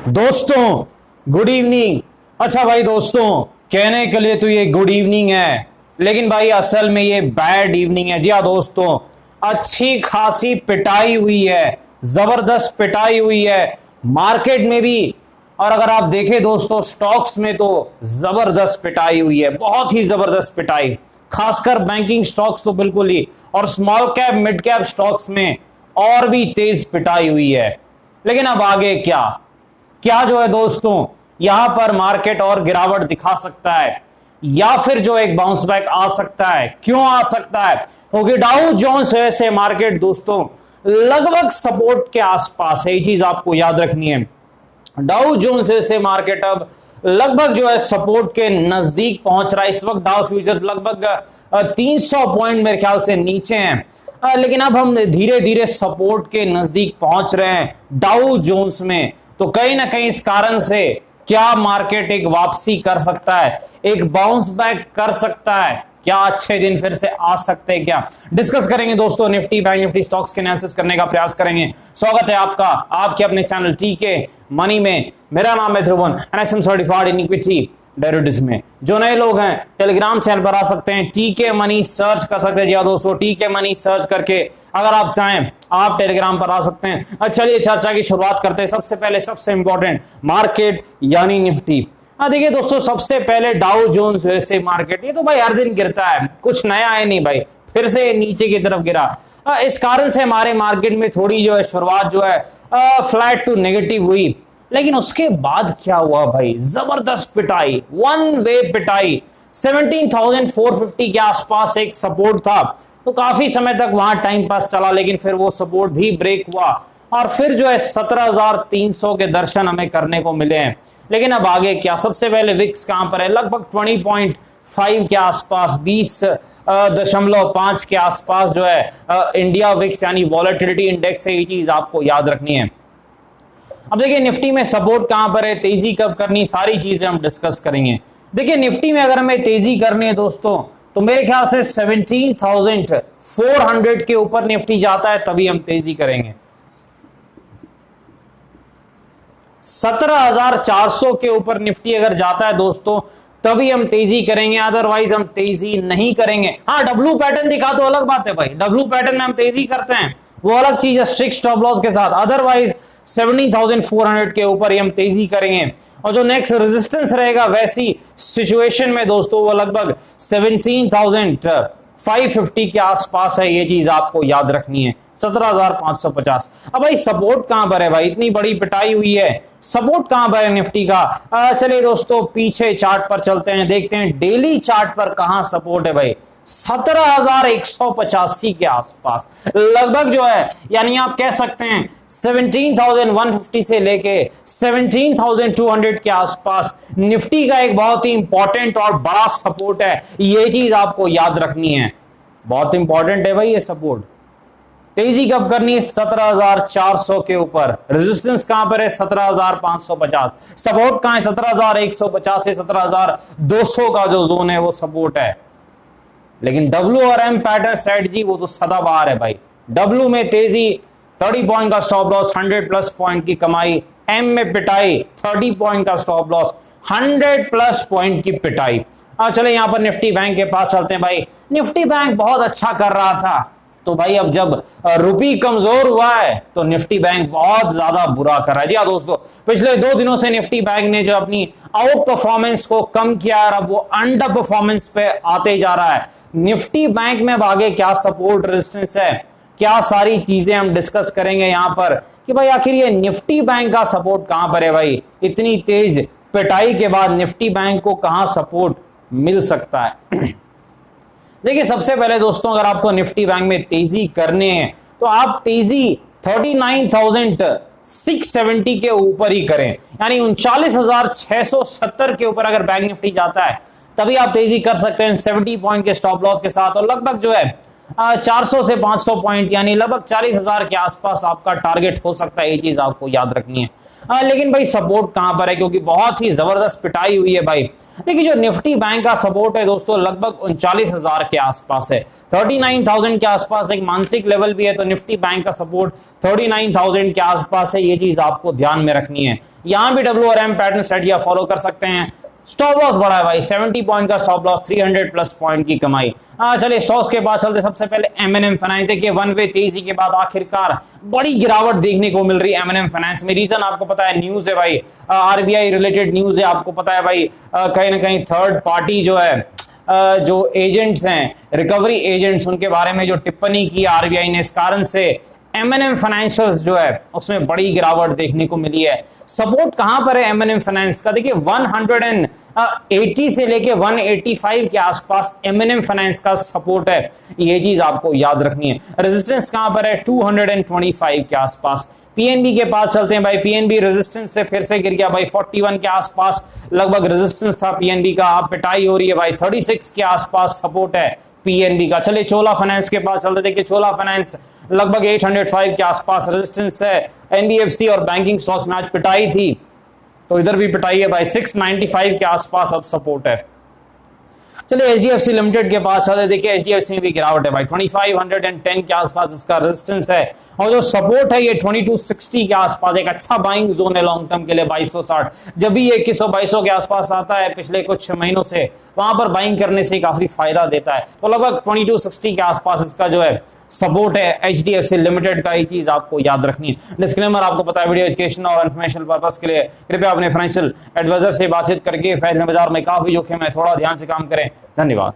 दोस्तों good evening. अच्छा भाई दोस्तों, कहने के लिए तो ये गुड इवनिंग है, लेकिन भाई असल में ये बैड इवनिंग है। जी हाँ दोस्तों, अच्छी खासी पिटाई हुई है, जबरदस्त पिटाई हुई है मार्केट में भी। और अगर आप देखें दोस्तों स्टॉक्स में तो जबरदस्त पिटाई हुई है, बहुत ही जबरदस्त पिटाई। खासकर बैंकिंग स्टॉक्स तो बिल्कुल ही, और small cap mid cap stocks में और भी तेज पिटाई हुई है। लेकिन अब आगे क्या क्या जो है दोस्तों, यहां पर मार्केट और गिरावट दिखा सकता है या फिर जो एक बाउंस बैक आ सकता है। क्यों आ सकता है? क्योंकि डाउ जोन्स से मार्केट दोस्तों लगभग सपोर्ट के आसपास है। ये चीज आपको याद रखनी है। डाउ जोन्स से मार्केट अब लगभग जो है सपोर्ट के नजदीक पहुंच रहा है। इस वक्त डाउ फ्यूचर्स लगभग 300 पॉइंट मेरे ख्याल से नीचे हैं, लेकिन अब हम धीरे धीरे सपोर्ट के नजदीक पहुंच रहे हैं डाउ जोन्स में। तो कहीं ना कहीं इस कारण से क्या मार्केट एक वापसी कर सकता है, एक बाउंस बैक कर सकता है, क्या अच्छे दिन फिर से आ सकते हैं, क्या डिस्कस करेंगे दोस्तों। निफ्टी बैंक निफ्टी स्टॉक्स के एनालिसिस करने का प्रयास करेंगे। स्वागत है आपका आपके अपने चैनल टीके मनी में। मेरा नाम है Dhruvan and I am certified in equity derivatives में। जो नए लोग हैं टेलीग्राम चैनल पर आ सकते हैं, टीके मनी सर्च कर सकते हैं। जी दोस्तों, टीके मनी सर्च करके अगर आप चाहें आप टेलीग्राम पर आ सकते हैं। चलिए चर्चा की शुरुआत करते हैं। सबसे पहले सबसे इंपॉर्टेंट मार्केट यानी निफ्टी। देखिए दोस्तों, सबसे पहले डाउ जोन्स यूएसए मार्केट, ये तो भाई हर दिन गिरता है, कुछ नया है नहीं भाई, फिर से नीचे की तरफ गिरा। इस कारण से हमारे मार्केट में थोड़ी जो है शुरुआत जो है फ्लैट टू नेगेटिव हुई। लेकिन उसके बाद क्या हुआ भाई? जबरदस्त पिटाई, वन वे पिटाई। 17,450 के आसपास एक सपोर्ट था, तो काफी समय तक वहां टाइम पास चला, लेकिन फिर वो सपोर्ट भी ब्रेक हुआ और फिर जो है 17,300 के दर्शन हमें करने को मिले हैं। लेकिन अब आगे क्या? सबसे पहले विक्स कहां पर है? लगभग 20.5 के आसपास, 20.5 के आसपास जो है इंडिया विक्स यानी वॉलेटिलिटी इंडेक्स है। ये चीज आपको याद रखनी है। अब देखिए निफ्टी में सपोर्ट कहां पर है, तेजी कब करनी, सारी चीजें हम डिस्कस करेंगे। देखिए निफ्टी में अगर हमें तेजी करनी है दोस्तों, तो मेरे ख्याल से 17,400 के ऊपर निफ्टी जाता है तभी हम तेजी करेंगे। 17,400 के ऊपर निफ्टी अगर जाता है दोस्तों तभी हम तेजी करेंगे, अदरवाइज हम तेजी नहीं करेंगे। हाँ, डब्ल्यू पैटर्न दिखा तो अलग बात है भाई, डब्ल्यू पैटर्न में हम तेजी करते हैं वो अलग चीज है, स्ट्रिक्ट स्टॉप लॉस के साथ। अदरवाइज 17,400 के ऊपर ही हम तेजी करेंगे। और जो नेक्स्ट रेजिस्टेंस रहेगा वैसी सिचुएशन में दोस्तों वो लगभग 17,550 के आसपास है। ये चीज आपको याद रखनी है, 17,550। अब भाई सपोर्ट कहां पर है भाई? इतनी बड़ी पिटाई हुई है, सपोर्ट कहां पर है निफ्टी का? चलिए दोस्तों पीछे चार्ट पर चलते हैं, देखते हैं डेली चार्ट पर कहां सपोर्ट है भाई। 17,185 के आसपास लगभग जो है, यानी आप कह सकते हैं 17,150 से लेके 17,200 के आसपास निफ्टी का एक बहुत ही इंपॉर्टेंट और बड़ा सपोर्ट है। ये चीज आपको याद रखनी है, बहुत इंपॉर्टेंट है भाई ये सपोर्ट। तेजी कब करनी है? 17,400 के ऊपर। रेजिस्टेंस कहां पर है? 17,550। सपोर्ट कहां है? 17,150 से 17,200 का जो जोन है वो सपोर्ट है। लेकिन डब्ल्यू और एम पैटर्न स्ट्रेटजी वो तो सदाबहार है भाई। डब्ल्यू में तेजी, 30 पॉइंट का स्टॉप लॉस, 100 प्लस पॉइंट की कमाई। एम में पिटाई, 30 पॉइंट का स्टॉप लॉस, 100 प्लस पॉइंट की पिटाई। चले यहां पर निफ्टी बैंक के पास चलते हैं भाई। निफ्टी बैंक बहुत अच्छा कर रहा था, तो भाई अब जब रुपी कमजोर हुआ है तो निफ्टी बैंक बहुत ज्यादा बुरा कर रहा है। जी हाँ दोस्तों, पिछले 2 दिनों से निफ्टी बैंक ने जो अपनी आउट परफॉर्मेंस को कम किया और अब वो अंडर परफॉर्मेंस पे आते जा रहा है। निफ्टी बैंक में अब आगे क्या सपोर्ट रेजिस्टेंस है, क्या सारी चीजें हम डिस्कस करेंगे यहां पर कि भाई आखिर ये निफ्टी बैंक का सपोर्ट कहां पर है भाई। इतनी तेज पिटाई के बाद निफ्टी बैंक को कहां सपोर्ट मिल सकता है? देखिए सबसे पहले दोस्तों, अगर आपको निफ्टी बैंक में तेजी करनी है तो आप तेजी 39,670 के ऊपर ही करें, यानी 39,670 के ऊपर अगर बैंक निफ्टी जाता है तभी आप तेजी कर सकते हैं 70 पॉइंट के स्टॉप लॉस के साथ। और लगभग जो है 400 से 500 पॉइंट यानी लगभग 40,000 के आसपास आपका टारगेट हो सकता है, ये चीज आपको याद रखनी है। लेकिन भाई सपोर्ट कहां पर है, क्योंकि बहुत ही जबरदस्त पिटाई हुई है भाई। देखिए जो निफ्टी बैंक का सपोर्ट है दोस्तों लगभग 39,000 के आसपास है, 39,000 के आसपास एक मानसिक लेवल भी है, तो निफ्टी बैंक का सपोर्ट 39,000 के आसपास है, ये चीज आपको ध्यान में रखनी है। यहां भी WRM पैटर्न स्ट्रेटजी आप फॉलो कर सकते हैं। स्टॉप लॉस बड़ा है भाई, 70 पॉइंट का स्टॉप लॉस, 300 प्लस पॉइंट की कमाई। चलिए स्टॉक्स के बाद चलते, सबसे पहले M&M फाइनेंस। देखिए वन वे तेजी के बाद आखिरकार बड़ी गिरावट देखने को मिल रही है M&M फाइनेंस में। रीजन आपको पता है, न्यूज है भाई, RBI रिलेटेड न्यूज है, आपको पता है भाई कहीं ना कहीं थर्ड पार्टी जो है जो एजेंट्स हैं, रिकवरी एजेंट्स, उनके बारे में जो टिप्पणी की RBI ने, इस कारण से M&M फाइनेंशियल्स जो है उसमें बड़ी गिरावट देखने को मिली है। सपोर्ट कहां पर है M&M फाइनेंस का, देखिए 180 से लेके 185 के आसपास M&M फाइनेंस का सपोर्ट है, ये चीज आपको याद रखनी है। रेजिस्टेंस कहां पर है, 225 के आसपास। PNB के पास चलते हैं भाई, PNB रेजिस्टेंस से फिर से गिर गया भाई, 41 के आसपास लगभग रेजिस्टेंस था PNB का, आप पिटाई हो रही है भाई, 36 के आसपास सपोर्ट है PNB का। चलिए चोला फाइनेंस के पास चलते, देखिए चोला फाइनेंस लगभग 805 के आसपास रेजिस्टेंस है। NBFC और बैंकिंग स्टॉक्स में आज पिटाई थी, तो इधर भी पिटाई है भाई, 695 के आसपास अब सपोर्ट है। चलिए HDFC लिमिटेड के पास चलते, देखिए HDFC में भी गिरावट है भाई, 2510 के आसपास इसका रेजिस्टेंस है, और जो सपोर्ट है ये 2260 के आसपास। एक अच्छा बाइंग जोन है लॉन्ग टर्म के लिए 2260, जब भी ये 2100 के आसपास आता है पिछले कुछ महीनों से, वहां पर बाइंग करने से काफी फायदा देता है। तो लगभग 2260 के आसपास इसका जो है सपोर्ट है HDFC लिमिटेड का, ये चीज आपको याद रखनी है। डिस्क्लेमर आपको पता है, वीडियो एजुकेशन और इन्फॉर्मेशनल पर्पस के लिए कृपया अपने फाइनेंशियल एडवाइजर से बातचीत करके फैसले बाजार में काफी जोखिम है, थोड़ा ध्यान से काम करें। धन्यवाद।